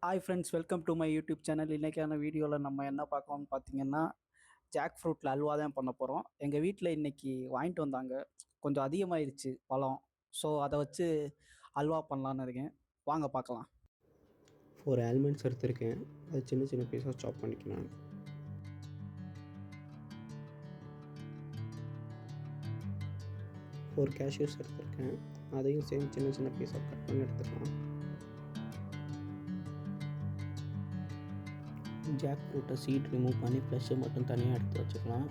Hi friends, welcome to my YouTube channel. இன்றைக்கான வீடியோவில் நம்ம என்ன பார்க்கலாம்னு பார்த்தீங்கன்னா, ஜாக் ஃப்ரூட்டில் அல்வா தான் பண்ண போகிறோம். எங்கள் வீட்டில் இன்றைக்கி வாங்கிட்டு வந்தாங்க. கொஞ்சம் அதிகமாயிருச்சு பழம். ஸோ அதை வச்சு அல்வா பண்ணலான்னு இருக்கேன். வாங்க பார்க்கலாம். 4 ஆல்மண்ட்ஸ் எடுத்திருக்கேன். அது சின்ன சின்ன பீஸாக சாப் பண்ணிக்கலாம். 4 கேஷ்யூஸ் எடுத்திருக்கேன். அதையும் சேம் சின்ன சின்ன பீஸாக கட் பண்ணி எடுத்துக்கலாம். ஜாக் ஃப்ரூட்டை சீட் ரிமூவ் பண்ணி ஃப்ளெஷ்ஷை மட்டும் தனியாக எடுத்து வச்சுக்கலாம்.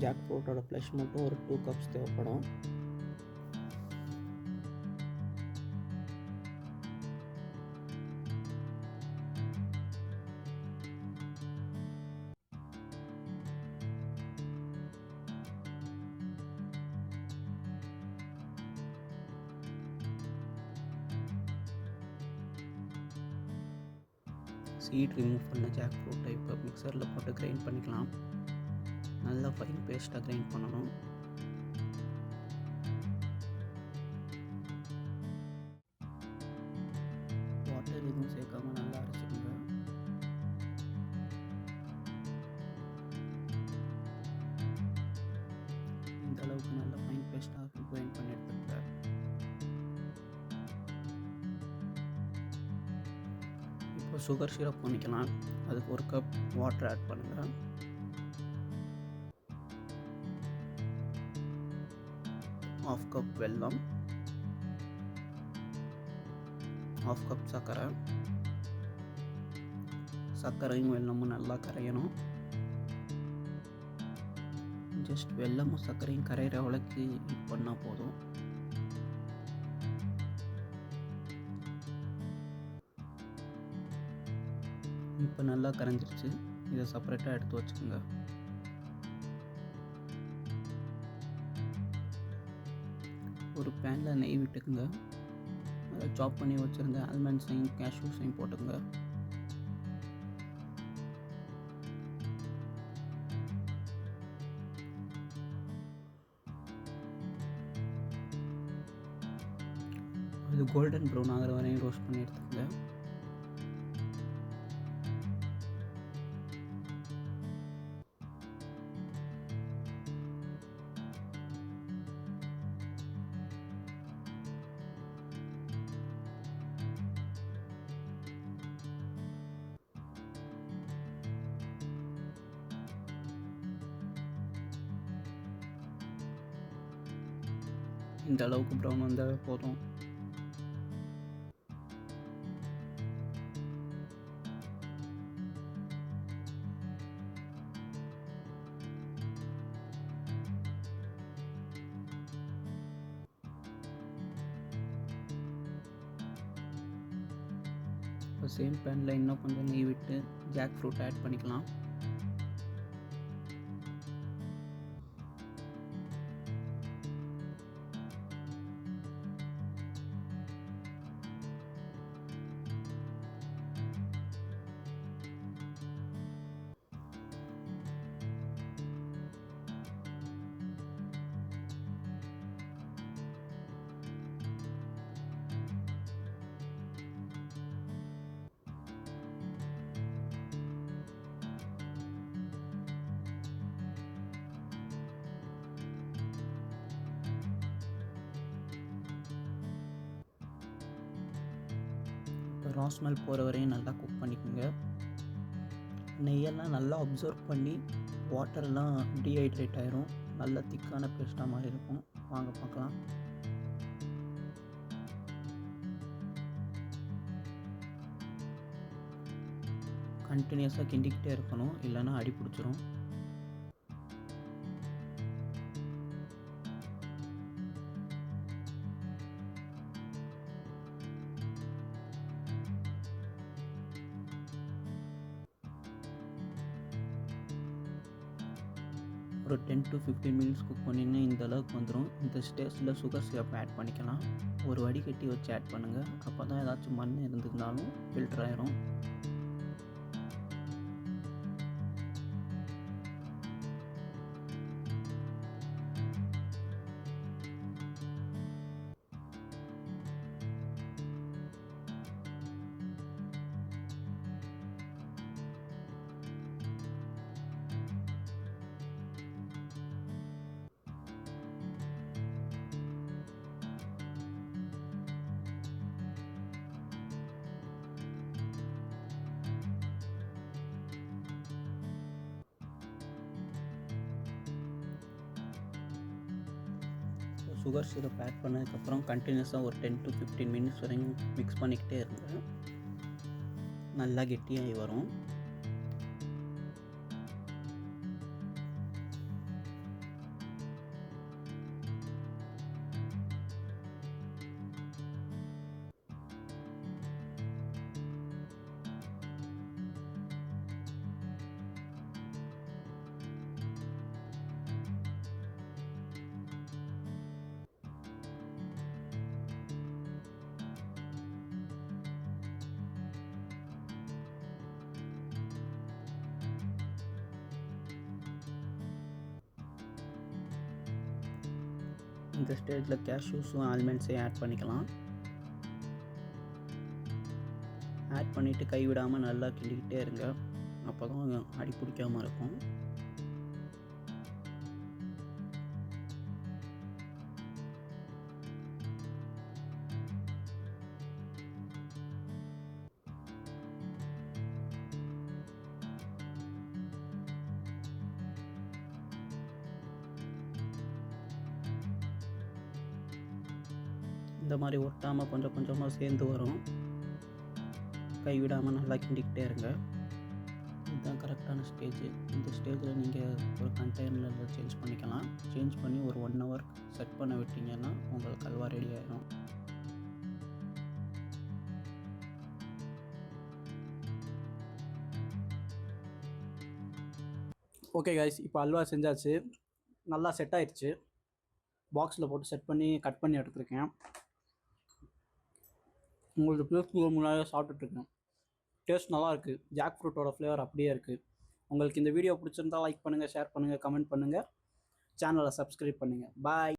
ஜாக் ஃப்ரூட்டோட ஃப்ளெஷ் மட்டும் ஒரு 2 கப்ஸ் தேவைப்படும். சீட் ரிமூவ் பண்ண ஜாக் ஃப்ரூட்டை இப்போ மிக்சரில் போட்டு கிரைண்ட் பண்ணிக்கலாம். நல்லா ஃபைன் பேஸ்ட்டாக கிரைண்ட் பண்ணணும். வாட்டர் எதுவும் சேர்க்காம நல்லா அரைச்சிடுங்க. இந்த அளவுக்கு நல்லா ஃபைன் பேஸ்ட்டாக கிரைண்ட் பண்ணி எடுத்துக்கிட்டேன். இப்போ சுகர் சிரப் பண்ணிக்கலாம். அதுக்கு 1 கப் வாட்டர் ஆட் பண்ணுங்கள். ½ கப் வெல்லம், ½ கப் சர்க்கரை. சர்க்கரையும் வெல்லமும் நல்லா கரையணும். ஜஸ்ட் வெல்லமும் சர்க்கரையும் கரையிற அளவுக்கு ஹீட் பண்ணால் போதும். இப்போ நல்லா கரைஞ்சிருச்சு. இதை செப்பரேட்டாக எடுத்து வச்சுக்கோங்க. ஒரு பேனில் நெய் விட்டுக்குங்க. அதை சாப் பண்ணி வச்சுருந்த ஆல்மண்ட்ஸையும் கேஷ்யூஸையும் போட்டுக்கோங்க. இது கோல்டன் ப்ரௌன் ஆகிற வரையும் ரோஸ்ட் பண்ணி எடுத்துக்கோங்க. இந்த அளவுக்கு ப்ரௌன் வந்தால் போதும். இப்போ சேம் பேனில் இன்னும் கொஞ்சம் நெய் விட்டு ஜாக் ஃப்ரூட் ஆட் பண்ணிக்கலாம். இப்போ ரா ஸ்மெல் போகிற வரையும் நல்லா குக் பண்ணிக்கோங்க. நெய்யெல்லாம் நல்லா அப்சர்வ் பண்ணி வாட்டர்லாம் டீஹைட்ரேட் ஆயிரும். நல்ல திக்கான பேஸ்ட்டாக மாதிரி இருக்கும். வாங்க பார்க்கலாம். கண்டினியூஸாக கிண்டிக்கிட்டே இருக்கணும், இல்லைன்னா அடி பிடிச்சிரும். ஒரு 10 to 15 மினிட்ஸ் குக் பண்ணிங்கன்னா இந்த அளவுக்கு வந்துடும். இந்த ஸ்டேஜில் சுகர் சிரப் ஆட் பண்ணிக்கலாம். ஒரு வடிகட்டி வச்சு ஆட் பண்ணுங்கள். அப்போ தான் ஏதாச்சும் மண் இருந்ததுனாலும் ஃபில்டர் ஆயிரும். சுகர் சிரப் ஆட் பண்ணதுக்கப்புறம் கண்டினியூஸாக ஒரு 10 to 15 மினிட்ஸ் வரைக்கும் மிக்ஸ் பண்ணிக்கிட்டே இருங்க. நல்லா கெட்டியாகி வரும். இந்த ஸ்டேஜில் கேஷ்யூஸும் ஆல்மண்ட்ஸையும் ஆட் பண்ணிக்கலாம். ஆட் பண்ணிவிட்டு கைவிடாமல் நல்லா கிண்டிக்கிட்டே இருங்க. அப்போ தான் அடி பிடிக்காமல் இருக்கும். இந்த மாதிரி ஒட்டாமல் கொஞ்சம் கொஞ்சமாக சேர்ந்து வரும். கைவிடாமல் நல்லா கிண்டிக்கிட்டே இருங்க. இதுதான் கரெக்டான ஸ்டேஜ். இந்த ஸ்டேஜில் நீங்கள் ஒரு கண்டெய்னரில் சேஞ்ச் பண்ணிக்கலாம். சேஞ்ச் பண்ணி ஒரு 1 hour செட் பண்ண விட்டிங்கன்னா உங்களுக்கு அல்வா ரெடி ஆகிடும். ஓகே கைஸ், இப்போ அல்வா செஞ்சாச்சு. நல்லா செட் ஆயிடுச்சு. பாக்ஸில் போட்டு செட் பண்ணி கட் பண்ணி எடுத்துருக்கேன். உங்களுக்கு பிளேஸ்க்கு முன்னாடியே சாப்பிட்டுட்ருக்கேன். டேஸ்ட் நல்லா இருக்குது. ஜாக் ஃப்ரூட்டோட ஃப்ளேவர் அப்படியே இருக்குது. உங்களுக்கு இந்த வீடியோ பிடிச்சிருந்தா லைக் பண்ணுங்கள், ஷேர் பண்ணுங்கள், கமெண்ட் பண்ணுங்கள், சேனலை சப்ஸ்கிரைப் பண்ணுங்கள். பாய்.